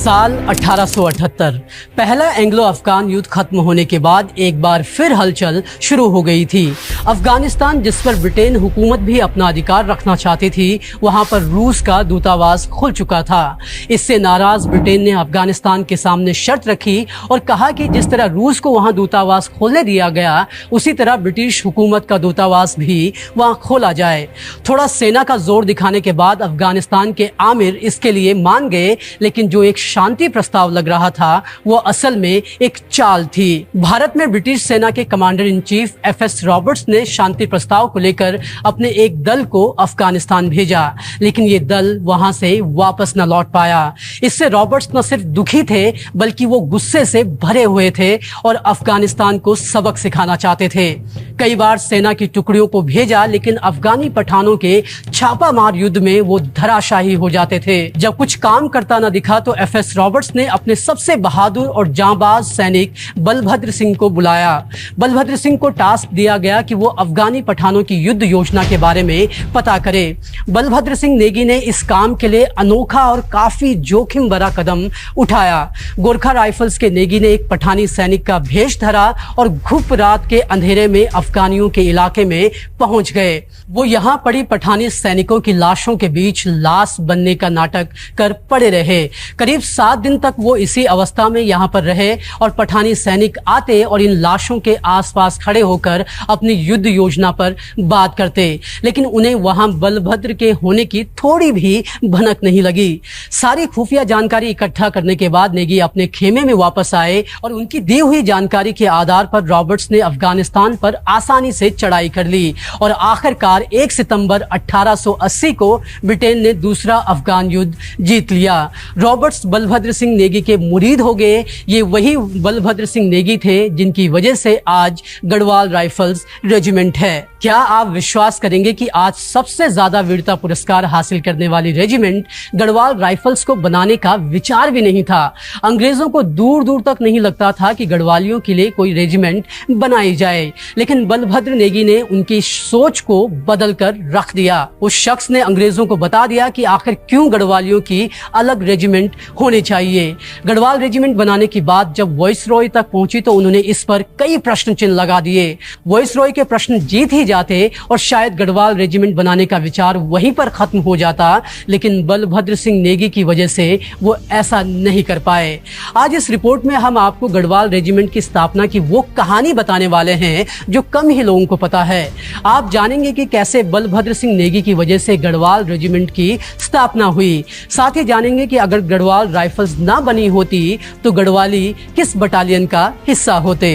साल 1878 पहला एंग्लो अफगान युद्ध खत्म होने के बाद एक बार फिर हलचल शुरू हो गई थी। अफगानिस्तान, जिस पर ब्रिटेन हुकूमत भी अपना अधिकार रखना चाहती थी, वहां पर रूस का दूतावास खुल चुका था। इससे नाराज ब्रिटेन ने अफगानिस्तान के सामने शर्त रखी और कहा कि जिस तरह रूस को वहां दूतावास खोलने दिया गया, उसी तरह ब्रिटिश हुकूमत का दूतावास भी वहां खोला जाए। थोड़ा सेना का जोर दिखाने के बाद अफगानिस्तान के आमिर इसके लिए मान गए, लेकिन जो एक शांति प्रस्ताव लग रहा था वो असल में एक चाल थी। भारत में ब्रिटिश सेना के commander in chief FS Roberts ने शांति प्रस्ताव को लेकर अपने एक दल को अफगानिस्तान भेजा, लेकिन ये दल वहां से वापस न लौट पाया। इससे रॉबर्ट्स न सिर्फ दुखी थे, बल्कि वो गुस्से से भरे हुए थे और अफगानिस्तान को सबक सिखाना चाहते थे। कई बार सेना की टुकड़ियों को भेजा, लेकिन अफगानी पठानों के छापामार युद्ध में वो धराशायी हो जाते थे। जब कुछ काम करता न दिखा तो एफएस रॉबर्ट्स ने अपने सबसे बहादुर और जांबाज सैनिक बलभद्र सिंह को बुलाया। बलभद्र सिंह को टास्क दिया गया कि वो अफगानी पठानों की युद्ध योजना के बारे में पता करे। बलभद्र सिंह नेगी ने इस काम के लिए अनोखा और काफी जोखिम भरा कदम उठाया। गोरखा राइफल्स के नेगी ने एक पठानी सैनिक का भेष धरा और घुप रात के अंधेरे में अफगानियों के इलाके में पहुंच गए। वो यहाँ पड़ी पठानी सैनिकों की लाशों के बीच लाश बनने का नाटक कर पड़े रहे। करीब 7 दिन तक वो इसी अवस्था में यहाँ पर रहे और पठानी सैनिक आते और इन लाशों के आसपास खड़े होकर अपनी युद्ध योजना पर बात करते, लेकिन उन्हें वहां बलभद्र के होने की थोड़ी भी भनक नहीं लगी। सारी खुफिया जानकारी इकट्ठा करने के बाद नेगी अपने खेमे में वापस आए और उनकी दी हुई जानकारी के आधार पर रॉबर्ट्स ने अफगानिस्तान पर आसानी से चढ़ाई कर ली और आखिरकार 1 सितंबर 1880 को ब्रिटेन ने दूसरा अफगान युद्ध जीत लिया। रॉबर्ट्स बलभद्र सिंह नेगी के मुरीद हो गए। ये वही बलभद्र सिंह नेगी थे जिनकी वजह से आज गढ़वाल राइफल्स रेजिमेंट है। क्या आप विश्वास करेंगे कि आज सबसे ज्यादा वीरता पुरस्कार हासिल करने वाली रेजिमेंट गढ़वाल राइफल्स को बनाने का विचार भी नहीं था। अंग्रेजों को दूर दूर तक नहीं लगता था कि गढ़वालियों के लिए कोई रेजिमेंट बनाई जाए, लेकिन बलभद्र नेगी ने उनकी सोच को बदल कर रख दिया। उस शख्स ने अंग्रेजों को बता दिया कि आखिर क्यों गढ़वालियों की अलग रेजिमेंट होने चाहिए। गढ़वाल रेजिमेंट बनाने की बात जब वाइसरॉय तक पहुंची तो उन्होंने इस पर कई प्रश्न चिन्ह लगा दिए। वाइसरॉय के प्रश्न जीत ही जाते और शायद गढ़वाल रेजिमेंट बनाने का विचार वहीं पर खत्म हो जाता, लेकिन बलभद्र सिंह नेगी की वजह से वो ऐसा नहीं कर पाए। आज इस रिपोर्ट में हम आपको गढ़वाल रेजिमेंट की स्थापना की वो कहानी बताने वाले हैं जो कम ही लोगों को पता है। आप जानेंगे कि कैसे बलभद्र सिंह नेगी की वजह से गढ़वाल रेजिमेंट की स्थापना हुई। साथ ही जानेंगे कि अगर गढ़वाल राइफल्स ना बनी होती तो गढ़वाली किस बटालियन का हिस्सा होते।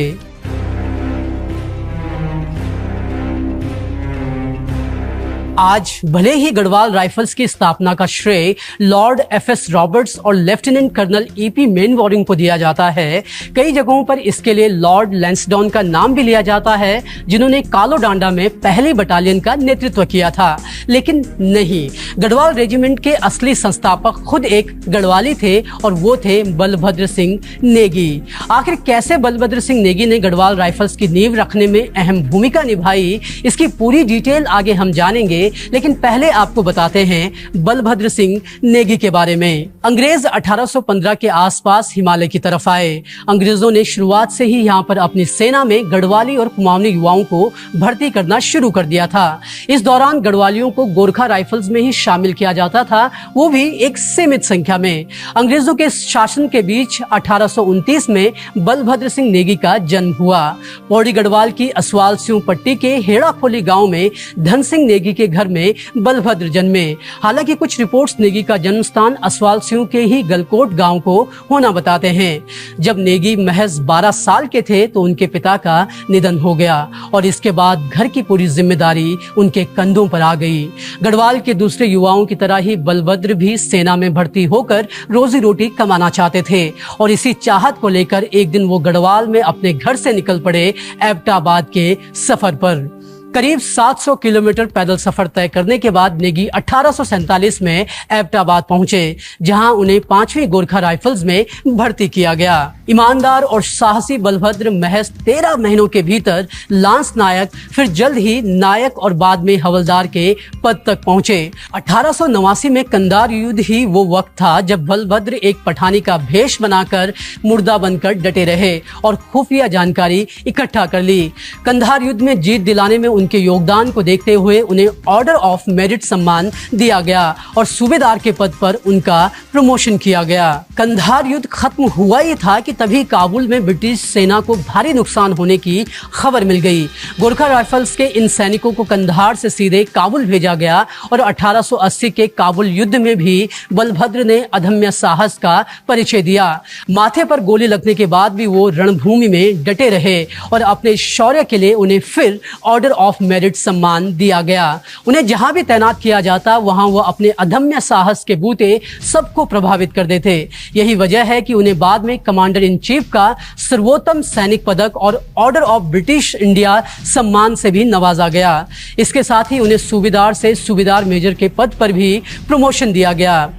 आज भले ही गढ़वाल राइफल्स की स्थापना का श्रेय लॉर्ड एफएस रॉबर्ट्स और लेफ्टिनेंट कर्नल ईपी मेनवॉरिंग को दिया जाता है, कई जगहों पर इसके लिए लॉर्ड लैंसडाउन का नाम भी लिया जाता है, जिन्होंने कालो डांडा में पहली बटालियन का नेतृत्व किया था। लेकिन नहीं, गढ़वाल रेजिमेंट के असली संस्थापक खुद एक गढ़वाली थे और वो थे बलभद्र सिंह नेगी। आखिर कैसे बलभद्र सिंह नेगी ने गढ़वाल राइफल्स की नींव रखने में अहम भूमिका निभाई, इसकी पूरी डिटेल आगे हम जानेंगे, लेकिन पहले आपको बताते हैं बलभद्र सिंह नेगी के बारे में। अंग्रेज 1815 के आसपास हिमालय की तरफ आए। अंग्रेजों ने शुरुआत से ही यहाँ पर अपनी सेना में गढ़वाली और कुमाऊनी युवाओं को भर्ती करना शुरू कर दिया था। इस दौरान गढ़वालियों को गोरखा राइफल्स में ही शामिल किया जाता था, वो भी एक सीमित संख्या में। अंग्रेजों के शासन के बीच 1829 में बलभद्र सिंह नेगी का जन्म हुआ। पौड़ी गढ़वाल की असवाल सिंह पट्टी के हेड़ा खोली गाँव में धन सिंह नेगी के घर में बलभद्र जन्मे। हालांकि कुछ रिपोर्ट्स नेगी का जन्म स्थान असवाल सिंह के ही गलकोट गांव को होना बताते हैं। जब नेगी महज 12 साल के थे तो उनके पिता का निधन हो गया और इसके बाद घर की पूरी जिम्मेदारी उनके कंधों पर आ गई। गढ़वाल के दूसरे युवाओं की तरह ही बलभद्र भी सेना में भर्ती होकर रोजी रोटी कमाना चाहते थे और इसी चाहत को लेकर एक दिन वो गढ़वाल में अपने घर से निकल पड़े एबटाबाद के सफर पर। करीब 700 किलोमीटर पैदल सफर तय करने के बाद नेगी 1847 में एबटाबाद पहुंचे, जहां उन्हें 5वीं गोरखा राइफल्स में भर्ती किया गया। ईमानदार और साहसी बलभद्र महज 13 महीनों के भीतर लांस नायक, फिर जल्द ही नायक और बाद में हवलदार के पद तक पहुंचे। 1889 में कंधार युद्ध ही वो वक्त था जब बलभद्र एक पठानी का भेष बनाकर मुर्दा बनकर डटे रहे और खुफिया जानकारी इकट्ठा कर ली। कंधार युद्ध में जीत दिलाने में उनके योगदान को देखते हुए उन्हें ऑर्डर ऑफ मेरिट सम्मान दिया गया और सूबेदार के पद पर उनका प्रमोशन किया गया। कंधार युद्ध खत्म हुआ ही था कि तभी काबुल में ब्रिटिश सेना को भारी नुकसान होने की खबर मिल गई। गोरखा राइफल्स के इन सैनिकों को कंधार से सीधे काबुल भेजा गया और 1880 के काबुल युद्ध में भी बलभद्र ने अदम्य साहस का परिचय दिया। माथे पर गोली लगने के बाद भी वो रणभूमि में डटे रहे और अपने शौर्य के लिए उन्हें फिर ऑर्डर ऑफ मेरिट सम्मान दिया गया। उन्हें जहां भी तैनात किया जाता वहां वो अपने अदम्य साहस के बूते सबको प्रभावित कर देते। यही वजह है कि उन्हें बाद में कमांडर इन चीफ का सर्वोत्तम सैनिक पदक और ऑर्डर ऑफ ब्रिटिश इंडिया सम्मान से भी नवाजा गया। इसके साथ ही उन्हें सूबेदार से सूबेदार मेजर के पद पर भी प्रमोशन दिया गया।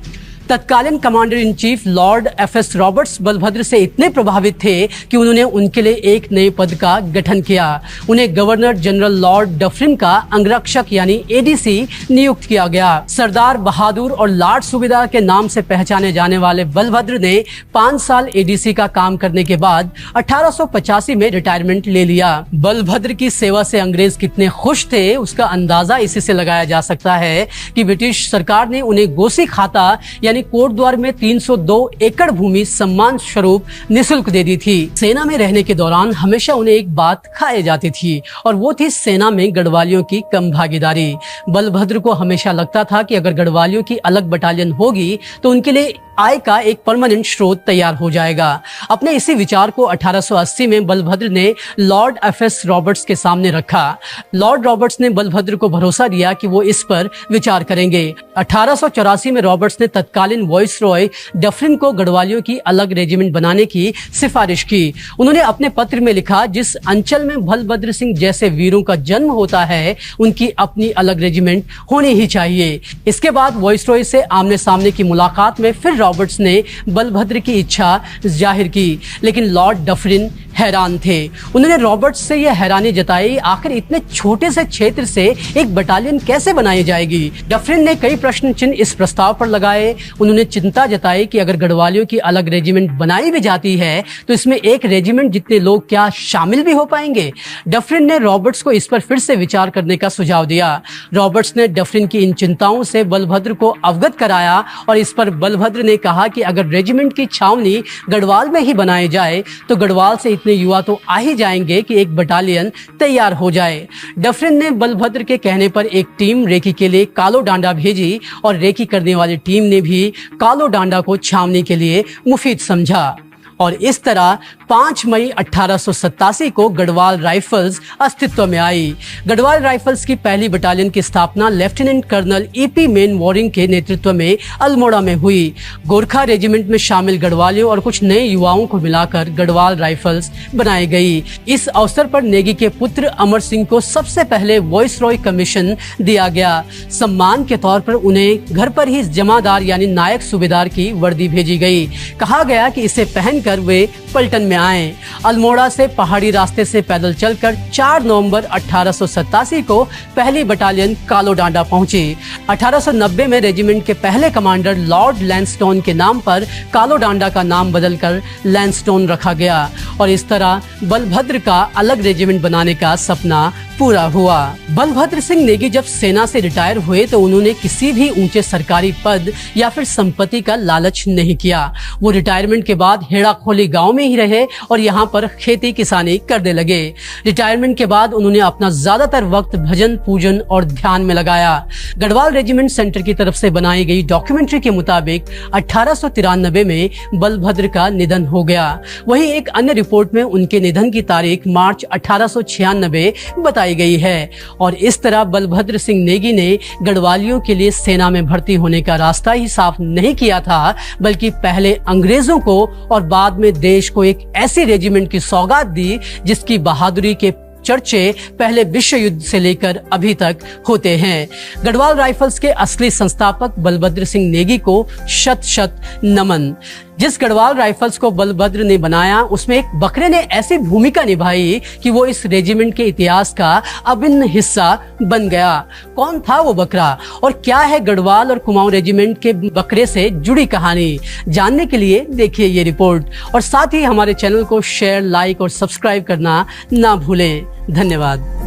तत्कालीन commander in chief lord F S. Roberts Balbhadra से इतने प्रभावित थे कि उन्होंने उनके लिए एक नए पद का गठन किया। उन्हें गवर्नर जनरल लॉर्ड डफरिन का अंगरक्षक यानी एडीसी नियुक्त किया गया। सरदार बहादुर और लॉर्ड सूबेदार के नाम से पहचाने जाने वाले बलभद्र ने 5 साल एडीसी का काम करने के बाद 1885 में रिटायरमेंट ले लिया। बलभद्र की सेवा से अंग्रेज कितने खुश थे उसका अंदाजा इसी से लगाया जा सकता है कि ब्रिटिश सरकार ने उन्हें गोसी खाता यानी कोटद्वार में 302 एकड़ भूमि सम्मान स्वरूप निःशुल्क दे दी थी। सेना में रहने के दौरान हमेशा उन्हें एक बात खाई जाती थी और वो थी सेना में गढ़वालियों की कम भागीदारी। बलभद्र को हमेशा लगता था कि अगर गढ़वालियों की अलग बटालियन होगी तो उनके लिए आय का एक परमानेंट स्रोत तैयार हो जाएगा। अपने इसी विचार को 1880 में बलभद्र ने लॉर्ड एफ.एस. रॉबर्ट्स के सामने रखा। लॉर्ड रॉबर्ट्स ने बलभद्र को भरोसा दिया कि वो इस पर विचार करेंगे। 1884 में रॉबर्ट्स ने तत्कालीन वाइसरॉय डफरिन को गढ़वालियों की अलग रेजिमेंट बनाने की सिफारिश की। उन्होंने अपने पत्र में लिखा, जिस अंचल में बलभद्र सिंह जैसे वीरों का जन्म होता है उनकी अपनी अलग रेजिमेंट होनी ही चाहिए। इसके बाद वाइसरॉय से आमने सामने की मुलाकात में फिर रॉबर्ट्स ने बलभद्र की इच्छा जाहिर की, लेकिन लॉर्ड डफरिन हैरान थे। उन्होंने रॉबर्ट्स से यह हैरानी जताई, आखिर इतने छोटे से क्षेत्र से एक बटालियन कैसे बनाई जाएगी। डफरिन ने कई प्रश्न चिन्ह इस प्रस्ताव पर लगाए। उन्होंने चिंता जताई कि अगर गढ़वालियों की अलग रेजिमेंट बनाई भी जाती है तो इसमें एक रेजिमेंट जितने लोग क्या शामिल भी हो पाएंगे। डफरिन ने रॉबर्ट्स को इस पर फिर से विचार करने का सुझाव दिया। रॉबर्ट्स ने डफरिन की इन चिंताओं से बलभद्र को अवगत कराया और इस पर बलभद्र ने कहा कि अगर रेजिमेंट की छावनी गढ़वाल में ही बनाई जाए तो गढ़वाल से इतने युवा तो आ ही जाएंगे कि एक बटालियन तैयार हो जाए। डफरिन ने बलभद्र के कहने पर एक टीम रेकी के लिए कालो डांडा भेजी और रेकी करने वाली टीम ने भी कालो डांडा को छावनी के लिए मुफीद समझा और इस तरह 5 मई 1887 को गढ़वाल राइफल्स अस्तित्व में आई। गढ़वाल राइफल्स की पहली बटालियन की स्थापना lieutenant colonel E P Mainwaring के नेतृत्व में अल्मोड़ा में हुई। गोरखा रेजिमेंट में शामिल गढ़वालियों और कुछ नए युवाओं को मिलाकर गढ़वाल राइफल्स बनाई गई। इस अवसर पर नेगी के पुत्र अमर सिंह को सबसे पहले वाइसरॉय कमीशन दिया गया। सम्मान के तौर पर उन्हें घर पर ही जमादार यानी नायक सूबेदार की वर्दी भेजी गई। कहा गया कि इसे पहन वे पलटन में आए। अल्मोड़ा से पहाड़ी रास्ते से पैदल चलकर 4 नवंबर 1887 को पहली बटालियन कालो डांडा पहुंची। 1890 में रेजिमेंट के पहले कमांडर लॉर्ड लैंसस्टोन के नाम पर कालो डांडा का नाम बदलकर लैंसस्टोन रखा गया और इस तरह बलभद्र का अलग रेजिमेंट बनाने का सपना पूरा हुआ। बलभद्र सिंह नेगी जब सेना से रिटायर हुए तो उन्होंने किसी भी ऊंचे सरकारी पद या फिर संपत्ति का लालच नहीं किया। वो रिटायरमेंट के बाद हेड़ा खोली गांव में ही रहे और यहाँ पर खेती किसानी करने लगे। रिटायरमेंट के बाद उन्होंने अपना ज्यादातर वक्त भजन पूजन और ध्यान में लगाया। गढ़वाल रेजिमेंट सेंटर की तरफ से बनाई गई डॉक्यूमेंट्री के मुताबिक 1893 में बलभद्र का निधन हो गया। वहीं एक अन्य रिपोर्ट में उनके निधन की तारीख मार्च 1896 बताई गई है और इस तरह बलभद्र सिंह नेगी ने गढ़वालियों के लिए सेना में भर्ती होने का रास्ता ही साफ नहीं किया था, बल्कि पहले अंग्रेजों को और बाद में देश को एक ऐसी रेजिमेंट की सौगात दी जिसकी बहादुरी के चर्चे पहले विश्व युद्ध से लेकर अभी तक होते हैं। गढ़वाल राइफल्स के असली संस्थापक बलभद्र सिंह नेगी को शत शत नमन। जिस गढ़वाल राइफल्स को बलभद्र ने बनाया, उसमें एक बकरे ने ऐसी भूमिका निभाई कि वो इस रेजिमेंट के इतिहास का अभिन्न हिस्सा बन गया। कौन था वो बकरा और क्या है गढ़वाल और कुमाऊं रेजिमेंट के बकरे से जुड़ी कहानी, जानने के लिए देखिए ये रिपोर्ट और साथ ही हमारे चैनल को शेयर, लाइक और सब्सक्राइब करना ना भूलें। धन्यवाद।